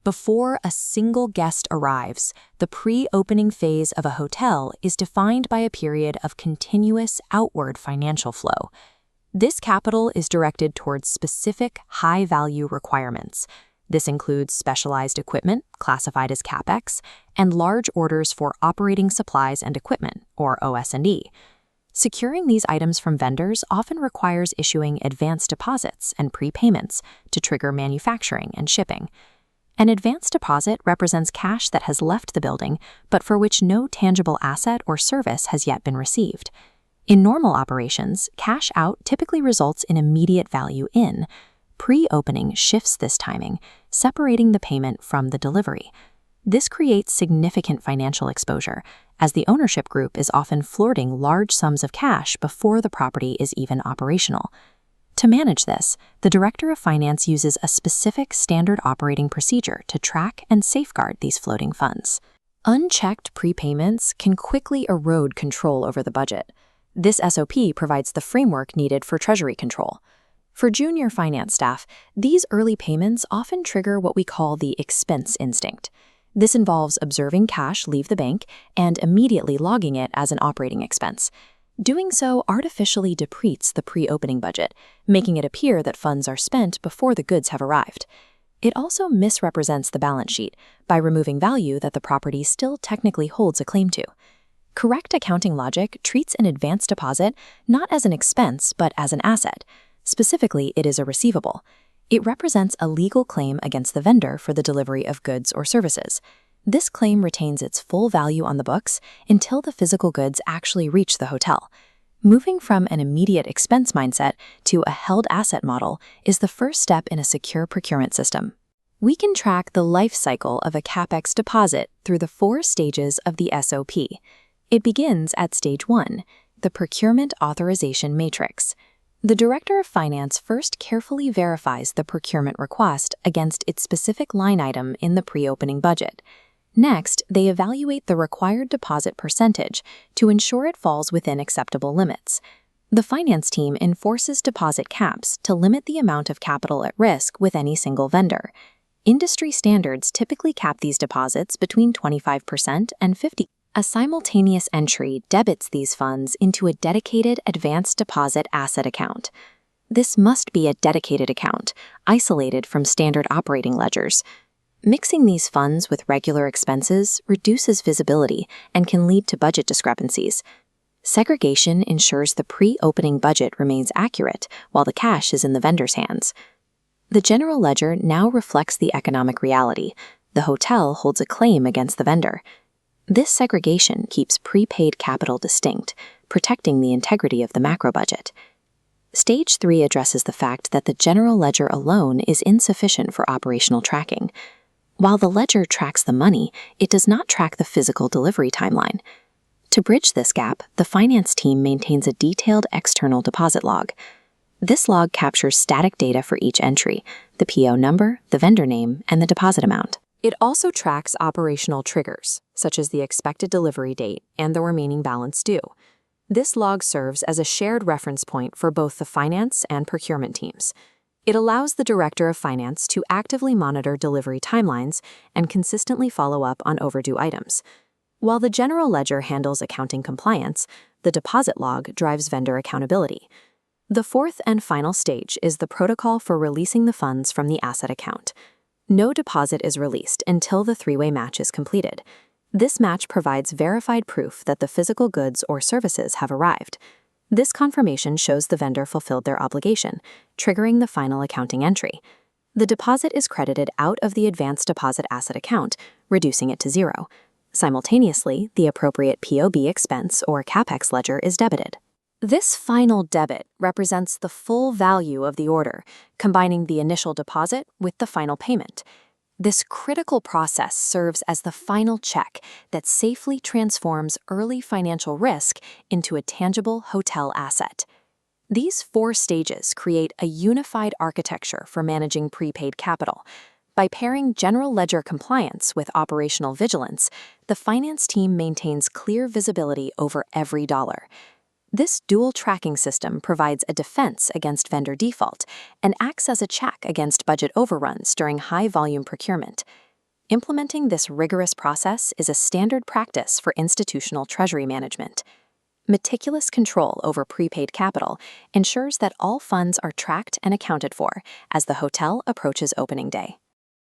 Before a single guest arrives, the pre-opening phase of a hotel is defined by a period of continuous outward financial flow. This capital is directed towards specific high-value requirements. This includes specialized equipment, classified as CapEx, and large orders for operating supplies and equipment, or OS&E. Securing these items from vendors often requires issuing advance deposits and prepayments to trigger manufacturing and shipping. An advance deposit represents cash that has left the building, but for which no tangible asset or service has yet been received. In normal operations, cash out typically results in immediate value in. Pre-opening shifts this timing, separating the payment from the delivery. This creates significant financial exposure, as the ownership group is often flirting large sums of cash before the property is even operational. To manage this, the Director of Finance uses a specific standard operating procedure to track and safeguard these floating funds. Unchecked prepayments can quickly erode control over the budget. This SOP provides the framework needed for treasury control. For junior finance staff, these early payments often trigger what we call the expense instinct. This involves observing cash leave the bank and immediately logging it as an operating expense. Doing so artificially depletes the pre-opening budget, making it appear that funds are spent before the goods have arrived. It also misrepresents the balance sheet by removing value that the property still technically holds a claim to. Correct accounting logic treats an advance deposit not as an expense but as an asset. Specifically, it is a receivable. It represents a legal claim against the vendor for the delivery of goods or services. This claim retains its full value on the books until the physical goods actually reach the hotel. Moving from an immediate expense mindset to a held asset model is the first step in a secure procurement system. We can track the life cycle of a CapEx deposit through the 4 stages of the SOP. It begins at Stage 1, the Procurement Authorization Matrix. The Director of Finance first carefully verifies the procurement request against its specific line item in the pre-opening budget. Next, they evaluate the required deposit percentage to ensure it falls within acceptable limits. The finance team enforces deposit caps to limit the amount of capital at risk with any single vendor. Industry standards typically cap these deposits between 25% and 50%. A simultaneous entry debits these funds into a dedicated advanced deposit asset account. This must be a dedicated account, isolated from standard operating ledgers. Mixing these funds with regular expenses reduces visibility and can lead to budget discrepancies. Segregation ensures the pre-opening budget remains accurate while the cash is in the vendor's hands. The general ledger now reflects the economic reality. The hotel holds a claim against the vendor. This segregation keeps prepaid capital distinct, protecting the integrity of the macro budget. Stage 3 addresses the fact that the general ledger alone is insufficient for operational tracking. While the ledger tracks the money, it does not track the physical delivery timeline. To bridge this gap, the finance team maintains a detailed external deposit log. This log captures static data for each entry, the PO number, the vendor name, and the deposit amount. It also tracks operational triggers, such as the expected delivery date and the remaining balance due. This log serves as a shared reference point for both the finance and procurement teams. It allows the Director of Finance to actively monitor delivery timelines and consistently follow up on overdue items. While the general ledger handles accounting compliance, the deposit log drives vendor accountability. The 4th and final stage is the protocol for releasing the funds from the asset account. No deposit is released until the 3-way match is completed. This match provides verified proof that the physical goods or services have arrived. This confirmation shows the vendor fulfilled their obligation, triggering the final accounting entry. The deposit is credited out of the advanced deposit asset account, reducing it to 0. Simultaneously, the appropriate POB expense or CapEx ledger is debited. This final debit represents the full value of the order, combining the initial deposit with the final payment. This critical process serves as the final check that safely transforms early financial risk into a tangible hotel asset. These 4 stages create a unified architecture for managing prepaid capital. By pairing general ledger compliance with operational vigilance, the finance team maintains clear visibility over every dollar. This dual tracking system provides a defense against vendor default and acts as a check against budget overruns during high-volume procurement. Implementing this rigorous process is a standard practice for institutional treasury management. Meticulous control over prepaid capital ensures that all funds are tracked and accounted for as the hotel approaches opening day.